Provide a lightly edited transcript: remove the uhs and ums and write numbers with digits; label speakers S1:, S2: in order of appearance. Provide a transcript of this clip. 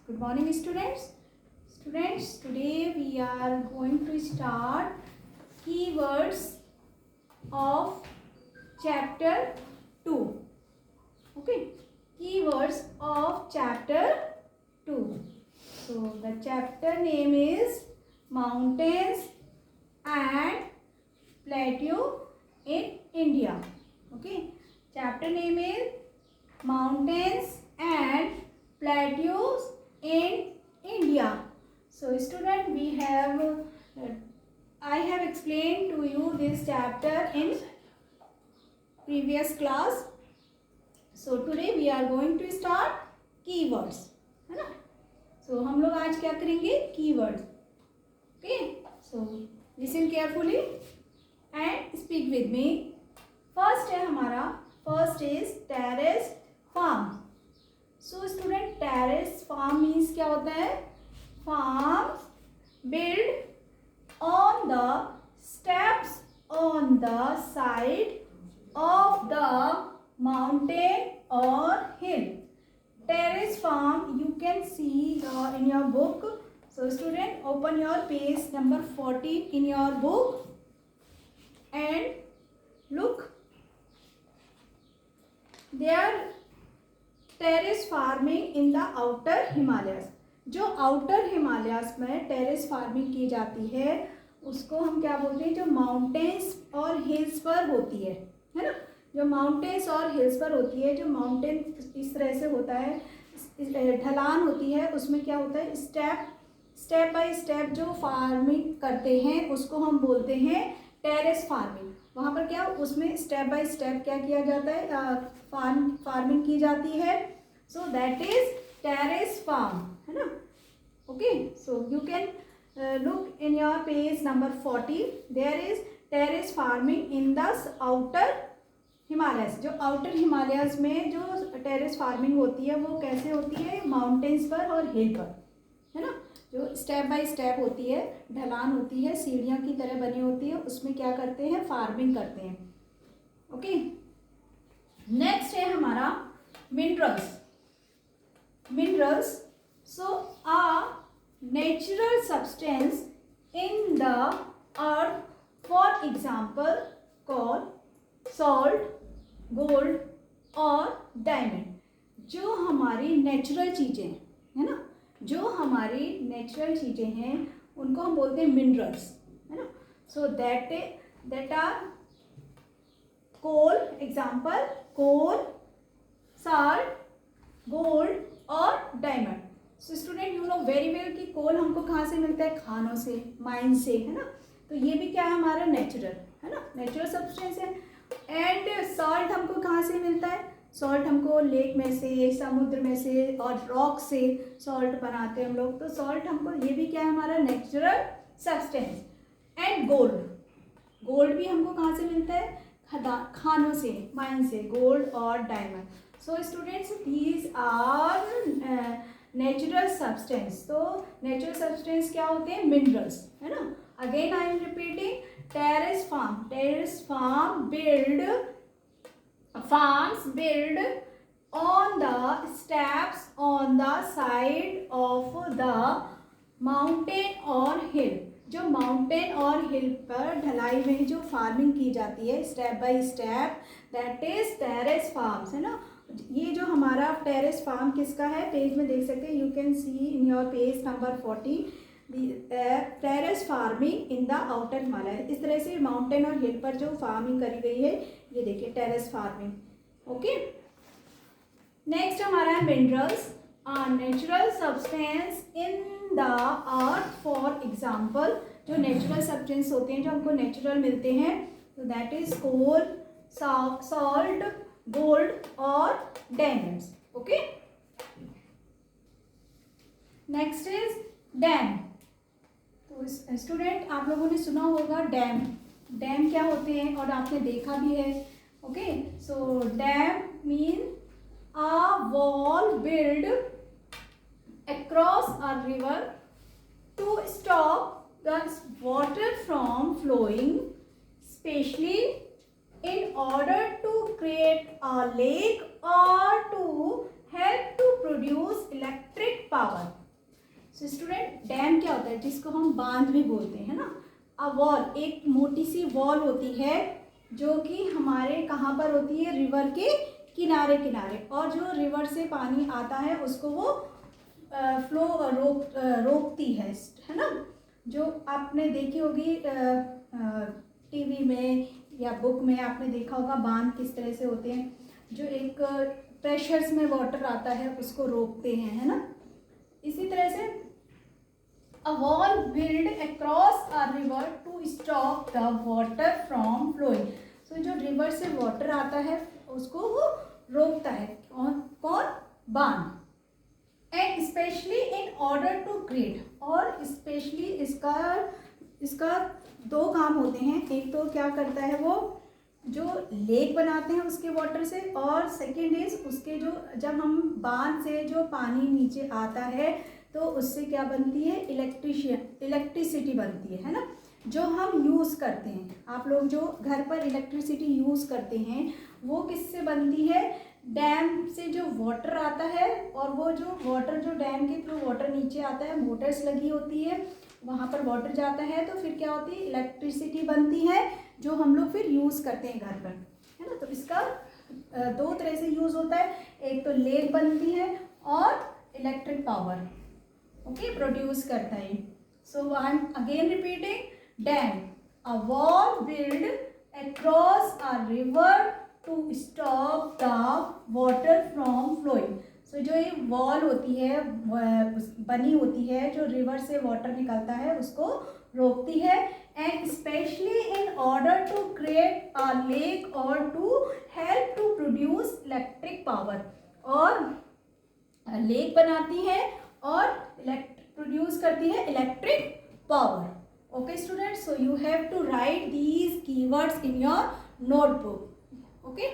S1: Good morning, students. Students, today we are going to start keywords of chapter 2. Okay, keywords of chapter 2. So the chapter name is Mountains and Plateau in India. Okay, chapter name is Mountains and Plateaus in India. So student, I have explained to you this chapter in previous class. So today we are going to start keywords, है ना? So हम लोग आज क्या करेंगे? Keywords. Okay. So listen carefully and speak with me. First है हमारा, first is terrace farm. So student, terrace farm means क्या होता है? Farms built on the steps on the side of the mountain or hill. Terrace farm you can see in your book. So student, open your page number 14 in your book and look. There terrace farming in the outer Himalayas. जो outer Himalayas में terrace farming की जाती है उसको हम क्या बोलते हैं? जो माउंटेन्स और हिल्स पर होती है ना? जो माउंटेन्स और हिल्स पर होती है, जो माउंटेन इस तरह से होता है, ढलान होती है, उसमें क्या होता है? स्टेप बाय स्टेप जो फार्मिंग करते हैं उसको हम बोलते हैं टेरेस फार्मिंग. वहाँ पर क्या, उसमें स्टेप बाय स्टेप क्या किया जाता है? फार्मिंग की जाती है. So that is terrace farm, है ना? Okay, so you can look in your page number 40. There is terrace farming in the outer Himalayas. जो आउटर हिमालयस में जो टेरेस फार्मिंग होती है वो कैसे होती है? माउंटेन्स पर और हिल पर, है ना? जो स्टेप बाय स्टेप होती है, ढलान होती है, सीढ़ियों की तरह बनी होती है, उसमें क्या करते हैं? फार्मिंग करते हैं. ओके, नेक्स्ट है हमारा minerals. Minerals, so a natural substance in the earth, for example coal salt, gold और डायमंड. जो हमारी नेचुरल चीज़ें है ना, जो हमारी नेचुरल चीज़ें हैं उनको हम बोलते हैं मिनरल्स, है ना? So that are coal, example coal, salt, gold और diamond. So student, you know very well कि कोल हमको कहाँ से मिलता है? खानों से, माइन से, है ना? तो ये भी क्या है? हमारा नेचुरल, है ना? नेचुरल सब्सटेंस है. एंड सॉल्ट हमको कहाँ से मिलता है? सॉल्ट हमको लेक में से, समुद्र में से और रॉक से सॉल्ट बनाते हैं हम लोग. तो सॉल्ट हमको, ये भी क्या है? हमारा natural substance. And gold, gold भी हमको कहाँ से मिलता है? खानों से, माइन से, गोल्ड और diamond. So students, these are natural substance. तो नेचुरल सब्सटेंस क्या होते हैं? मिनरल्स, है ना? Again I am repeating, terrace farm. Terrace farm farms built on the steps on the side of the mountain or hill. जो mountain और हिल पर ढलाई में जो फार्मिंग की जाती है step by step, that is terrace farms, है ना? ये जो हमारा टेरेस फार्म किसका है? पेज में देख सकते हैं, you can see in your page number 40 terrace farming in the outer Himalaya. इस तरह से माउंटेन और हिल पर जो फार्मिंग करी गई है, ये देखिए टेरेस फार्मिंग. ओके, नेक्स्ट हमारा है minerals, natural substance in the earth. For example, जो नेचुरल सब्सटेंस होते हैं जो हमको नेचुरल मिलते हैं, तो that is coal, salt, gold और diamonds. Okay, next is dam. So student, आप लोगों ने सुना होगा डैम. डैम क्या होते हैं और आपने देखा भी है. Okay, so damn mean a wall built across a river to stop the water from flowing, especially in order to create a lake or to help to produce electric power. Dam क्या होता है, जिसको हम बांध भी बोलते हैं ना। अ वॉल, एक मोटी सी वॉल होती है जो कि हमारे कहाँ पर होती है, रिवर के किनारे किनारे, और जो रिवर से पानी आता है उसको वो फ्लो रोकती है ना। जो आपने देखी होगी टीवी में या बुक में आपने देखा होगा बांध किस तरह से होते हैं, जो एक प्रेशर्स में वाटर आता है उसको रोकते हैं, है ना। इसी तरह से a wall build across a river to stop the water from flowing. So जो रिवर से वाटर आता है उसको वो रोकता है, कौन बांध। And specially in order to create, और स्पेशली इसका दो काम होते हैं। एक तो क्या करता है वो जो लेक बनाते हैं उसके वाटर से, और सेकेंड इज उसके जो जब हम बांध से जो पानी नीचे आता है तो उससे क्या बनती है, इलेक्ट्रिसिटी बनती है ना, जो हम यूज़ करते हैं। आप लोग जो घर पर इलेक्ट्रिसिटी यूज़ करते हैं वो किससे बनती है, डैम से जो वाटर आता है, और वो जो वाटर जो डैम के थ्रू वाटर नीचे आता है, मोटर्स लगी होती है, वहाँ पर वाटर जाता है तो फिर क्या होती है, इलेक्ट्रिसिटी बनती है जो हम लोग फिर यूज़ करते हैं घर पर, है ना। तो इसका दो तरह से यूज़ होता है, एक तो लेक बनती है और इलेक्ट्रिक पावर ओके प्रोड्यूस करता है। So I am again repeating, dam a wall build across a river to stop the water from flowing. So जो ये वॉल होती है बनी होती है जो रिवर से वाटर निकलता है उसको रोकती है, and specially in order to create a lake और to help to produce electric power, और लेक बनाती है और प्रोड्यूस करती है electric power. Okay students, so you have to write these keywords in your notebook. Okay.